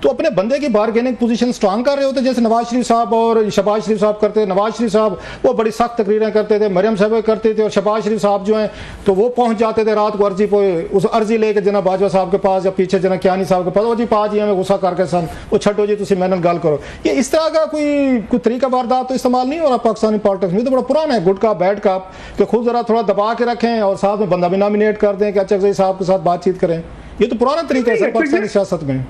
तो अपने बंदे की बारगेनिंग पोजीशन स्ट्रांग कर रहे होते, जैसे नवाज शरीफ साहब और शहबाज शरीफ साहब करते। नवाज शरीफ साहब वो बड़ी सख्त तकरीरें करते थे, मरियम साहब करते थे, और शहबाज शरीफ साहब जो हैं तो वो पहुंच जाते थे रात को अर्जी पे, उस अर्जी लेके जना बाजवा साहब के पास या पीछे जना कियानी साहब के पास, वो जी पा जी हमें गुस्सा करके सन वो छटो जी तुम मेरे गल करो। ये इस तरह का कोई तरीका वारदात तो इस्तेमाल नहीं हो रहा पाकिस्तानी पॉलिटिक्स में, तो बड़ा पुराना है गुड कप बैड कप, कि खुद जरा थोड़ा दबा के रखें और साथ में बंदा भी नॉमिनेट कर दें कि अचकज़ई साहब के साथ बातचीत करें। ये तो पुराना तरीका है सर पाकिस्तानी सियासत में।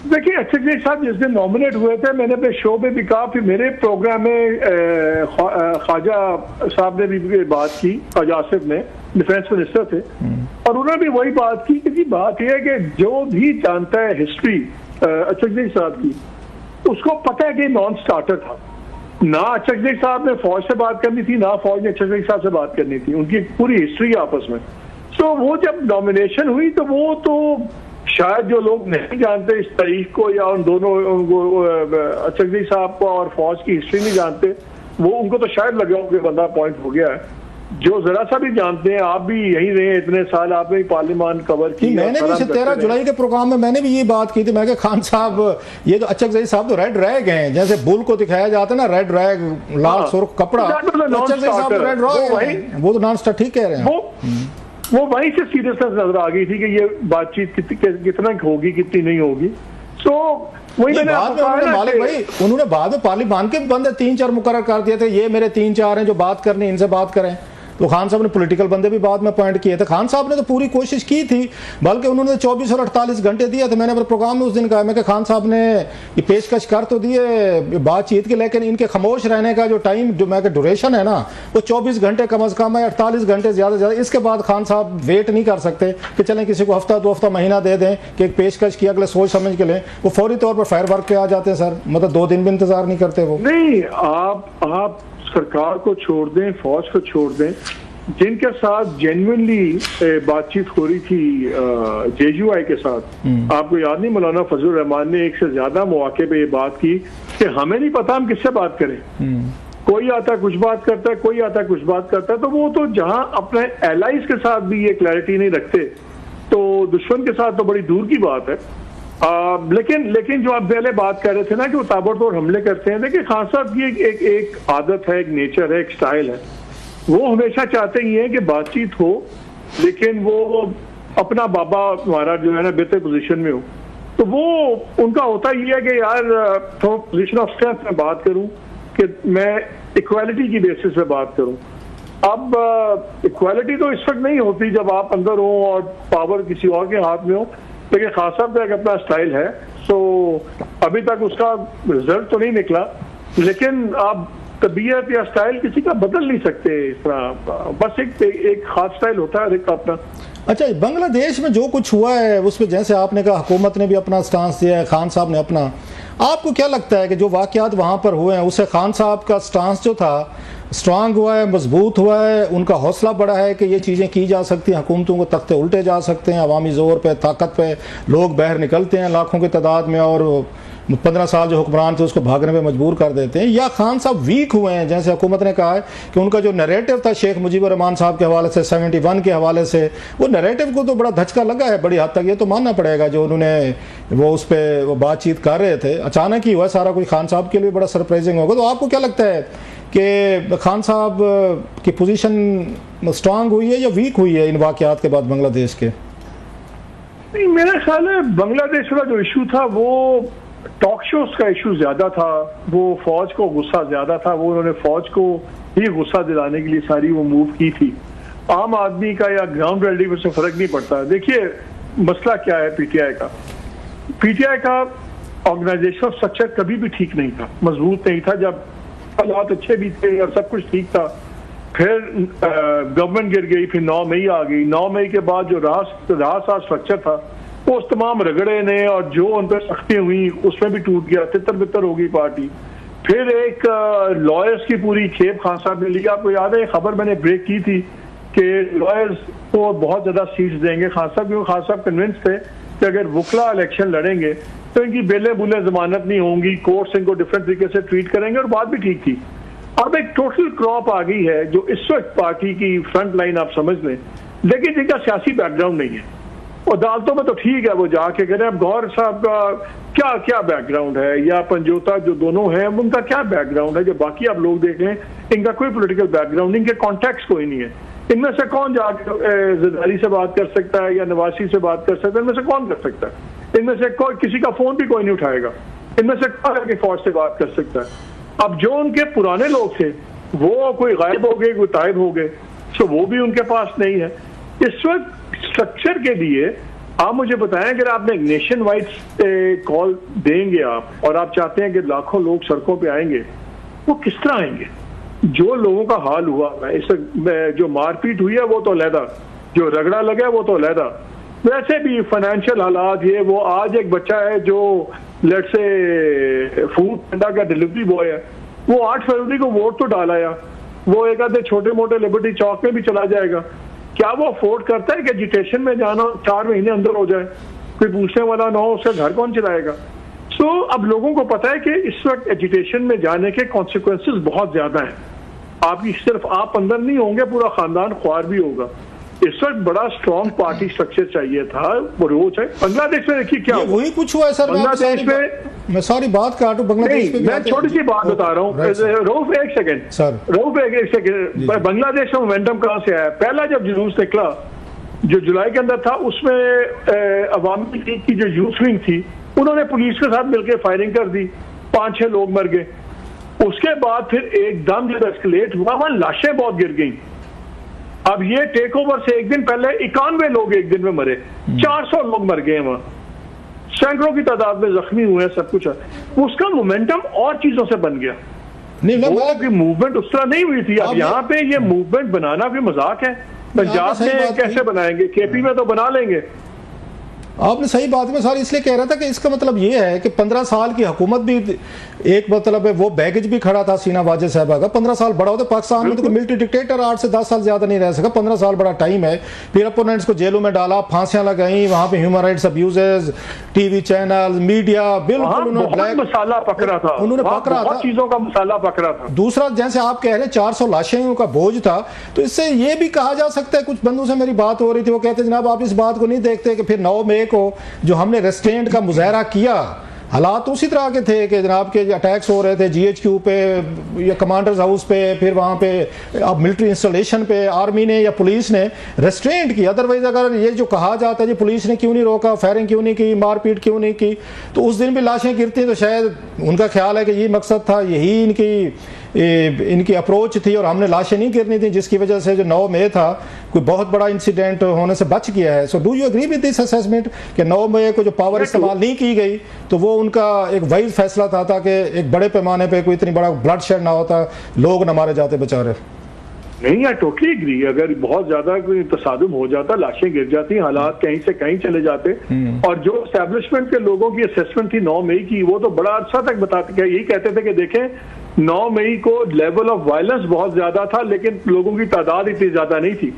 देखिए अचकज़ई साहब जिस दिन नॉमिनेट हुए थे, मैंने अपने शो में भी कहा, फिर मेरे प्रोग्राम में ख्वाजा साहब ने भी बात की, ख्वाजा आसिफ ने, डिफेंस मिनिस्टर थे, और उन्होंने भी वही बात की कि बात यह है कि जो भी जानता है हिस्ट्री अचकज़ई साहब की, उसको पता है कि नॉन स्टार्टर था। ना अचकज़ई साहब ने फौज से बात करनी थी, ना फौज ने अचकज़ई साहब से बात करनी थी, उनकी पूरी हिस्ट्री आपस में। तो वो जब नॉमिनेशन हुई तो वो तो शायद जो लोग नहीं जानते इस तारीख को, या उन दोनों अचकज़ई साहब को और फौज की हिस्ट्री नहीं जानते, वो उनको तो शायद लगा हो कि बंदा अपॉइंट हो गया है। जो जरा सा भी जानते हैं, आप भी यहीं रहे इतने साल, आपने भी पार्लियामान कवर की। मैंने भी 13 जुलाई के प्रोग्राम में मैंने भी ये बात की थी, मैं कि खान साहब ये तो अचकज़ई साहब तो रेड रैग हैं, जैसे बुल को दिखाया जाता है ना रेड रैग लाल सुर्ख कपड़ा, अचकज़ई साहब तो रेड रैग, वो तो नॉन स्टार्टर ठीक कह रहे हैं। वो वहीं से सीरियसनेस नजर आ गई थी कि ये बातचीत कितना होगी कितनी नहीं होगी। सो वही मैंने मालिक भाई उन्होंने बाद में पार्लियामान के बंदे 3-4 मुकर्रर कर दिए थे, ये मेरे 3-4 हैं जो बात करनी, इनसे बात करें। तो खान साहब ने पॉलिटिकल बंदे भी बाद में अपॉइंट किए थे। खान साहब ने तो पूरी कोशिश की थी, बल्कि उन्होंने 24 और 48 घंटे दिए थे। मैंने अपने प्रोग्राम में उस दिन कहा मैं कि खान साहब ने ये पेशकश कर तो दिए बातचीत के, लेकिन इनके खामोश रहने का जो टाइम जो मैं ड्यूरेशन है ना वो 24 घंटे कम अज़ कम है, 48 घंटे ज़्यादा से ज़्यादा। इसके बाद खान साहब वेट नहीं कर सकते कि चलें किसी को हफ्ता 2 हफ्ता महीना दे दें कि एक पेशकश की, अगले सोच समझ के लें, वो फौरी तौर पर फायर वर्क पे आ जाते हैं सर, मतलब 2 दिन भी इंतजार नहीं करते वो। नहीं, आप सरकार को छोड़ दें, फौज को छोड़ दें, जिनके साथ जेन्युइनली बातचीत हो रही थी JUI के साथ, आपको याद नहीं मौलाना फजल रहमान ने एक से ज्यादा मौके पे ये बात की कि हमें नहीं पता हम किससे बात करें, कोई आता कुछ बात करता है, कोई आता कुछ बात करता है। तो वो तो जहां अपने एलाइज के साथ भी ये क्लैरिटी नहीं रखते, तो दुश्मन के साथ तो बड़ी दूर की बात है। लेकिन जो आप पहले बात कर रहे थे ना कि वो ताबड़तोड़ हमले करते हैं, देखिए खान साहब की एक आदत है, एक नेचर है, एक स्टाइल है। वो हमेशा चाहते ही हैं कि बातचीत हो, लेकिन वो अपना बाबा हमारा जो है ना बेहतर पोजीशन में हो। तो वो उनका होता ही है कि यार तो पोजीशन ऑफ स्ट्रेंथ में बात करूं, कि मैं इक्वालिटी की बेसिस पे बात करूं। अब इक्वालिटी तो इस वक्त नहीं होती जब आप अंदर हो और पावर किसी और के हाथ में हो, लेकिन खास साहब का एक अपना स्टाइल है। सो अभी तक उसका रिजल्ट तो नहीं निकला, लेकिन आप तबीयत या स्टाइल किसी का बदल नहीं सकते इस तरह, बस एक खास स्टाइल होता है एक अपना। अच्छा, बांग्लादेश में जो कुछ हुआ है उसमें जैसे आपने कहा हुकूमत ने भी अपना स्टांस दिया है, खान साहब ने अपना, आपको क्या लगता है कि जो वाक़यात वहाँ पर हुए हैं उससे खान साहब का स्टांस जो था स्ट्रांग हुआ है, मजबूत हुआ है, उनका हौसला बढ़ा है कि ये चीज़ें की जा सकती हैं, हुकूमतों को तख्ते उल्टे जा सकते हैं, अवामी ज़ोर पे ताकत पे लोग बाहर निकलते हैं लाखों की तादाद में और 15 साल जो हुक्मरान थे उसको भागने पे मजबूर कर देते हैं, या खान साहब वीक हुए हैं? जैसे हुकूमत ने कहा है कि उनका जो नैरेटिव था शेख मुजीबुर रहमान साहब के हवाले से 71 के हवाले से, वो नैरेटिव को तो बड़ा धचका लगा है बड़ी हद तक, ये तो मानना पड़ेगा। जो उन्होंने वो उस पर वो बातचीत कर रहे थे, अचानक ही हुआ सारा कुछ, खान साहब के लिए बड़ा सरप्राइजिंग होगा। तो आपको क्या लगता है कि खान साहब की पोजीशन स्ट्रांग हुई है या वीक हुई है इन वाक़यात के बाद बांग्लादेश के? नहीं, मेरा ख्याल है बांग्लादेश का जो इशू था वो टॉक शोज का इशू ज्यादा था, वो फौज को गुस्सा ज्यादा था, वो उन्होंने फौज को ही गुस्सा दिलाने के लिए सारी वो मूव की थी। आम आदमी का या ग्राउंड रियलिटी में से फर्क नहीं पड़ता। देखिए मसला क्या है पीटीआई का ऑर्गेनाइजेशनल स्ट्रक्चर कभी भी ठीक नहीं था, मजबूत नहीं था। जब हालात अच्छे भी थे और सब कुछ ठीक था, फिर गवर्नमेंट गिर गई, फिर 9 मई आ गई। 9 मई के बाद जो रासा स्ट्रक्चर था वो उस तमाम रगड़े ने और जो उन पर सख्ती हुई उसमें भी टूट गया, तितर बितर हो गई पार्टी। फिर एक लॉयर्स की पूरी खेप खान साहब ने ली। आपको याद है खबर मैंने ब्रेक की थी कि लॉयर्स को बहुत ज्यादा सीट्स देंगे खान साहब, क्योंकि खान साहब कन्विंस थे कि अगर वकला इलेक्शन लड़ेंगे तो इनकी बेले बुले जमानत नहीं होंगी, कोर्ट्स इनको डिफरेंट तरीके से ट्रीट करेंगे, और बात भी ठीक थी। अब एक टोटल क्रॉप आ गई है जो इस वक्त पार्टी की फ्रंट लाइन आप समझ लें, लेकिन जिनका सियासी बैकग्राउंड नहीं है। अदालतों में तो ठीक है वो जाके करें। अब गौहर साहब का क्या क्या बैकग्राउंड है, या पंजोता जो दोनों हैं उनका क्या बैकग्राउंड है, जो बाकी आप लोग देख लें इनका कोई पॉलिटिकल बैकग्राउंड, इनके कॉन्टेक्स्ट कोई नहीं है। इनमें से कौन जाके जरदारी से बात कर सकता है या नवासी से बात कर सकता है? इनमें से कौन कर सकता है? इनमें से कोई, किसी का फोन भी कोई नहीं उठाएगा। इनमें से कौन आके फौज से बात कर सकता है? अब जो उनके पुराने लोग थे वो कोई गायब हो गए, कोई तायब हो गए, तो वो भी उनके पास नहीं है। इस वक्त स्ट्रक्चर के लिए आप मुझे बताएं, अगर आपने नेशन वाइड कॉल देंगे आप, और आप चाहते हैं कि लाखों लोग सड़कों पे आएंगे, वो किस तरह आएंगे? जो लोगों का हाल हुआ है इस, जो मारपीट हुई है वो तो अलहदा, जो रगड़ा लगा है वो तो अलहदा, वैसे भी फाइनेंशियल हालात ये वो। आज एक बच्चा है जो लेट से फूड पांडा का डिलीवरी बॉय है, वो 8 फरवरी को वोट तो डाला या वो एक आधे छोटे मोटे लिबर्टी चौक में भी चला जाएगा। क्या वो अफोर्ड करता है कि एजुटेशन में जाना 4 महीने अंदर हो जाए, कोई पूछने वाला ना हो, उसका घर कौन चलाएगा? सो अब लोगों को पता है कि इस वक्त एजुटेशन में जाने के कॉन्सिक्वेंसेस बहुत ज्यादा हैं। आपकी सिर्फ आप अंदर नहीं होंगे, पूरा खानदान ख्वार भी होगा। इस वक्त बड़ा स्ट्रॉन्ग पार्टी स्ट्रक्चर चाहिए था, वो रोज है। बांग्लादेश में देखिए क्या वही कुछ हुआ है सर। बांग्लादेश में मैं सॉरी बात काटूं, बांग्लादेश में मैं छोटी सी बात बता रहा हूँ रऊफ, एक सेकंड सर, रऊफ एक सेकंड। बांग्लादेश में मोमेंटम कहाँ से आया? पहला जब जुलूस निकला जो जुलाई के अंदर था, उसमें अवामी लीग की जो यूथ विंग थी उन्होंने पुलिस के साथ मिलकर फायरिंग कर दी, 5-6 लोग मर गए। उसके बाद फिर एकदम जब एस्केलेट हुआ, वहां लाशें बहुत गिर गई। अब ये टेक ओवर से एक दिन पहले 91 लोग एक दिन में मरे, 400 लोग मर गए वहां, सैकड़ों की तादाद में जख्मी हुए, सब कुछ है। उसका मोमेंटम और चीजों से बन गया। नहीं, मूवमेंट उस तरह नहीं हुई थी। अब यहाँ पे ये मूवमेंट बनाना भी मजाक है। पंजाब में कैसे बनाएंगे? केपी में तो बना लेंगे। आपने सही बात में सारी इसलिए कह रहा था कि इसका मतलब ये है कि 15 साल की हुकूमत भी एक मतलब है, वो बैगेज भी खड़ा था सीना वाजिद साहब का। 15 साल बड़ा होता, पाकिस्तान में तो मिलिट्री डिक्टेटर 8 से 10 साल ज्यादा नहीं रह सका। 15 साल बड़ा टाइम है। फिर अपोनेंट्स को जेलों में डाला, फांसियां लगाई, वहां पे human rights abuses, TV channel, media, बिल्कुल उन्होंने मसाला पकड़ा था, उन्होंने पकड़ा था, चीजों का मसाला पकड़ा था। दूसरा, जैसे आप कह रहे हैं 400 लाशें का बोझ था, तो इससे ये भी कहा जा सकता है, कुछ बंदों से मेरी बात हो रही थी, वो कहते जनाब आप इस बात को नहीं देखते कि फिर 9 मई को जो हमने रेस्ट्रेंट का मुजाहरा किया, हालात उसी तरह के थे कि जनाब के अटैक्स हो रहे थे GHQ पे या कमांडर्स हाउस पे, फिर वहाँ पे अब मिलिट्री इंस्टॉलेशन पे आर्मी ने या पुलिस ने रेस्ट्रेंट की। अदरवाइज अगर ये जो कहा जाता है जी पुलिस ने क्यों नहीं रोका, फायरिंग क्यों नहीं की, मारपीट क्यों नहीं की, तो उस दिन भी लाशें गिरती, तो शायद उनका ख्याल है कि ये मकसद था, यही इनकी अप्रोच थी और हमने लाशें नहीं गिरनी थी, जिसकी वजह से जो 9 मई था कोई बहुत बड़ा इंसिडेंट होने से बच गया है। So do you agree with this assessment कि 9 मई को जो पावर इस्तेमाल नहीं की गई तो वो उनका एक वाइज फैसला था ताकि एक बड़े पैमाने पे कोई इतनी बड़ा ब्लड शेड ना होता, लोग न मारे जाते बेचारे? नहीं, आई टोटली एग्री। अगर बहुत ज्यादा कोई तसादुम हो जाता, लाशें गिर जाती, हालात कहीं से कहीं चले जाते, और जो एस्टेब्लिशमेंट के लोगों की असेसमेंट थी 9 मई की, वो तो बड़ा अर्सा तक बताते, यही कहते थे कि देखें 9 मई को लेवल ऑफ वायलेंस बहुत ज्यादा था लेकिन लोगों की तादाद इतनी ज्यादा नहीं थी।